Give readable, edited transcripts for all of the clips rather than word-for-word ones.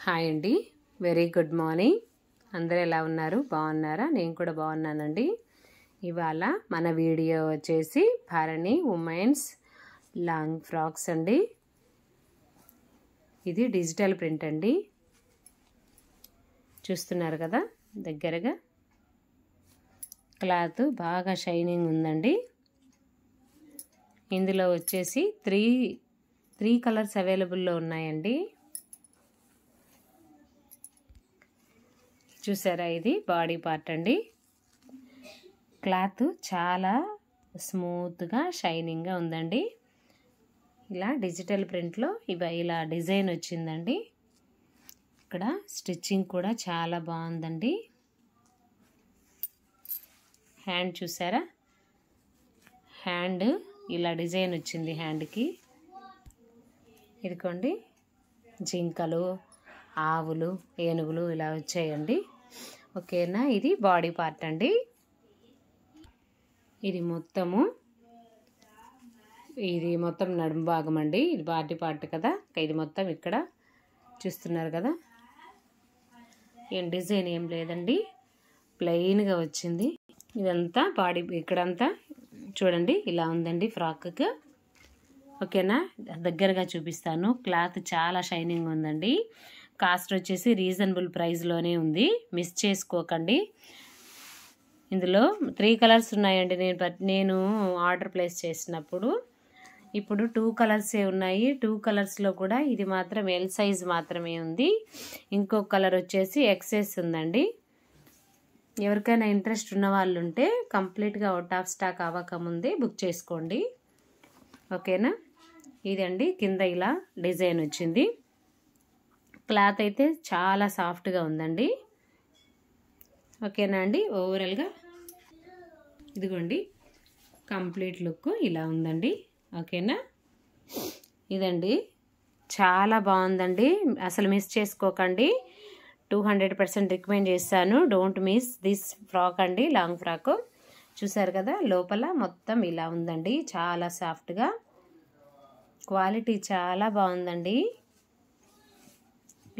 Hi అండి, very good morning. అందరూ ఎలా ఉన్నారు? బాగున్నారా? నేను కూడా బాగున్నానండి. ఇవాళ మన వీడియో వచ్చేసి భరణి ఉమెన్స్ లాంగ్ ఫ్రాక్స్ అండి. ఇది డిజిటల్ ప్రింట్ అండి, చూస్తున్నారు కదా దగ్గరగా. క్లాత్ బాగా షైనింగ్ ఉందండి. ఇందులో వచ్చేసి త్రీ కలర్స్ అవైలబుల్లో ఉన్నాయండి. చూసారా, ఇది బాడీ పార్ట్ అండి. క్లాత్ చాలా స్మూత్గా షైనింగ్గా ఉందండి. ఇలా డిజిటల్ ప్రింట్లో ఇలా డిజైన్ వచ్చిందండి. ఇక్కడ స్టిచ్చింగ్ కూడా చాలా బాగుందండి. హ్యాండ్ చూసారా, హ్యాండ్ ఇలా డిజైన్ వచ్చింది. హ్యాండ్కి ఇదిగోండి జింకలు, ఆవులు, ఏనుగులు ఇలా వచ్చాయండి. ఓకేనా, ఇది బాడీ పార్ట్ అండి. ఇది మొత్తం నడుము భాగం అండి. ఇది బాడీ పార్ట్ కదా. ఇది మొత్తం ఇక్కడ చూస్తున్నారు కదా, ఏం డిజైన్ ఏం లేదండి, ప్లెయిన్గా వచ్చింది. ఇదంతా బాడీ, ఇక్కడంతా చూడండి ఇలా ఉందండి ఫ్రాక్కి. ఓకేనా, దగ్గరగా చూపిస్తాను. క్లాత్ చాలా షైనింగ్ ఉందండి. కాస్ట్ వచ్చేసి రీజనబుల్ ప్రైస్లోనే ఉంది, మిస్ చేసుకోకండి. ఇందులో 3 కలర్స్ ఉన్నాయండి. నేను ఆర్డర్ ప్లేస్ చేసినప్పుడు ఇప్పుడు 2 కలర్సే ఉన్నాయి. 2 కలర్స్లో కూడా ఇది మాత్రం ఎల్ సైజ్ మాత్రమే ఉంది. ఇంకో కలర్ వచ్చేసి ఎక్సెస్ ఉందండి. ఎవరికైనా ఇంట్రెస్ట్ ఉన్న వాళ్ళు ఉంటే కంప్లీట్గా అవుట్ ఆఫ్ స్టాక్ అవ్వకముందే బుక్ చేసుకోండి. ఓకేనా, ఇదండి కింద ఇలా డిజైన్ వచ్చింది. క్లాత్ అయితే చాలా సాఫ్ట్గా ఉందండి. ఓకేనా అండి, ఓవరాల్గా ఇదిగోండి కంప్లీట్ లుక్ ఇలా ఉందండి. ఓకేనా, ఇదండి చాలా బాగుందండి, అసలు మిస్ చేసుకోకండి. 200% రికమెండ్ చేస్తాను. డోంట్ మిస్ దిస్ ఫ్రాక్ అండి, లాంగ్ ఫ్రాక్. చూసారు కదా, లోపల మొత్తం ఇలా ఉందండి, చాలా సాఫ్ట్గా. క్వాలిటీ చాలా బాగుందండి.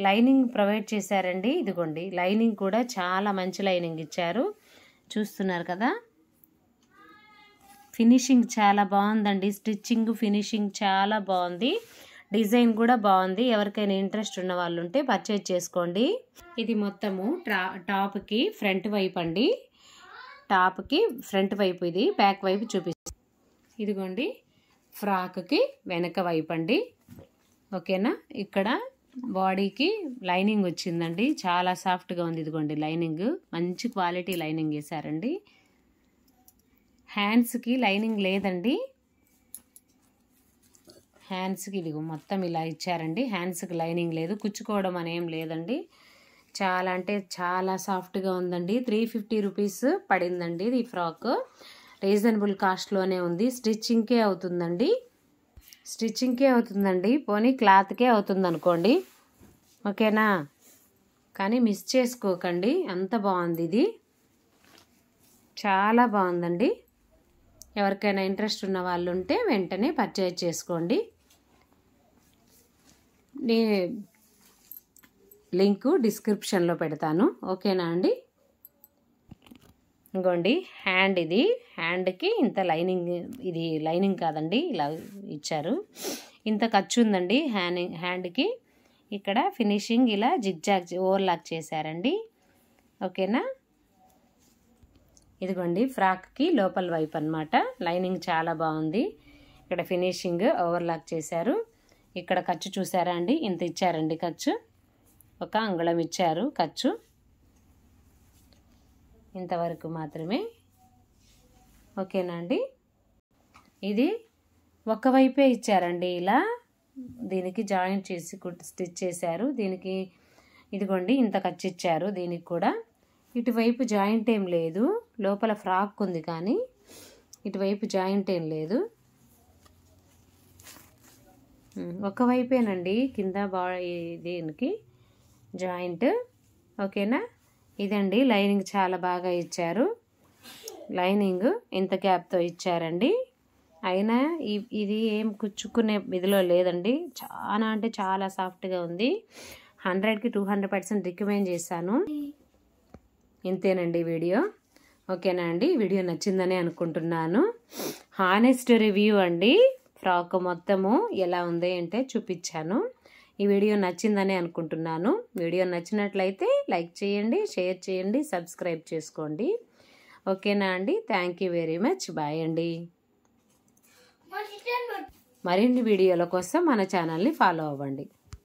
లైనింగ్ ప్రొవైడ్ చేశారండి. ఇదిగోండి లైనింగ్ కూడా చాలా మంచి లైనింగ్ ఇచ్చారు, చూస్తున్నారు కదా. ఫినిషింగ్ చాలా బాగుందండి, స్టిచ్చింగ్ ఫినిషింగ్ చాలా బాగుంది. డిజైన్ కూడా బాగుంది. ఎవరికైనా ఇంట్రెస్ట్ ఉన్న వాళ్ళు ఉంటే పర్చేజ్ చేసుకోండి. ఇది మొత్తము టాప్కి ఫ్రంట్ వైపు అండి. టాప్కి ఫ్రంట్ వైపు, ఇది బ్యాక్ వైపు చూపిస్తుంది. ఇదిగోండి ఫ్రాక్కి వెనక వైపు అండి. ఓకేనా, ఇక్కడ బాడీకి లైనింగ్ వచ్చిందండి, చాలా సాఫ్ట్గా ఉంది. ఇదిగోండి లైనింగ్, మంచి క్వాలిటీ లైనింగ్ వేశారండి. హ్యాండ్స్కి లైనింగ్ లేదండి. హ్యాండ్స్కి ఇదిగో మొత్తం ఇలా ఇచ్చారండి. హ్యాండ్స్కి లైనింగ్ లేదు, కుచ్చుకోవడం అనేం లేదండి. చాలా అంటే చాలా సాఫ్ట్గా ఉందండి. 350 రూపీస్ పడిందండి ఈ ఫ్రాక్. రీజనబుల్ కాస్ట్లోనే ఉంది. స్టిచ్చింగ్కే అవుతుందండి, పోనీ క్లాత్కే అవుతుంది అనుకోండి. ఓకేనా, కానీ మిస్ చేసుకోకండి, అంత బాగుంది. ఇది చాలా బాగుందండి. ఎవరికైనా ఇంట్రెస్ట్ ఉన్న వాళ్ళు ఉంటే వెంటనే పర్చేజ్ చేసుకోండి. లింకు డిస్క్రిప్షన్లో పెడతాను. ఓకేనా అండి. ఇంకోండి హ్యాండ్, ఇది హ్యాండ్కి ఇంత లైనింగ్, ఇది లైనింగ్ కాదండి, ఇలా ఇచ్చారు. ఇంత ఖర్చు ఉందండి హ్యాండ్కి. ఇక్కడ ఫినిషింగ్ ఇలా జిగ్జాగ్ ఓవర్లాక్ చేశారండి. ఓకేనా, ఇదిగోండి ఫ్రాక్కి లోపల వైపు అన్నమాట. లైనింగ్ చాలా బాగుంది. ఇక్కడ ఫినిషింగ్ ఓవర్లాక్ చేశారు. ఇక్కడ ఖర్చు చూసారా అండి, ఇంత ఇచ్చారండి ఖర్చు. 1 అంగుళం ఇచ్చారు ఖర్చు, ఇంతవరకు మాత్రమే. ఓకేనా అండి, ఇది ఒకవైపే ఇచ్చారండి. ఇలా దీనికి జాయింట్ చేసి స్టిచ్ చేశారు. దీనికి ఇదిగోండి ఇంత ఖర్చు ఇచ్చారు. దీనికి కూడా ఇటువైపు జాయింట్ ఏం లేదు, లోపల ఫ్రాక్ ఉంది కానీ ఇటువైపు జాయింట్ ఏం లేదు, ఒకవైపేనండి కింద దీనికి జాయింట్. ఓకేనా, ఇదండి లైనింగ్ చాలా బాగా ఇచ్చారు. లైనింగ్ ఇంత గ్యాప్తో ఇచ్చారండి. అయినా ఇది ఏం కుచ్చుకునే ఇదిలో లేదండి, చాలా అంటే చాలా సాఫ్ట్గా ఉంది. 100కి 200% రికమెండ్ చేశాను. ఇంతేనండి వీడియో. ఓకేనా అండి? వీడియో నచ్చిందని అనుకుంటున్నాను. హానెస్ట్ రివ్యూ అండి. ఫ్రాక్ మొత్తము ఎలా ఉంది అంటే చూపించాను. ఈ వీడియో నచ్చిందని అనుకుంటున్నాను. వీడియో నచ్చినట్లయితే లైక్ చేయండి, షేర్ చేయండి, సబ్స్క్రైబ్ చేసుకోండి. ఓకేనా అండి? Thank you very much. Bye అండి. మరిన్ని వీడియోల కోసం మన ఛానల్ని ఫాలో అవ్వండి.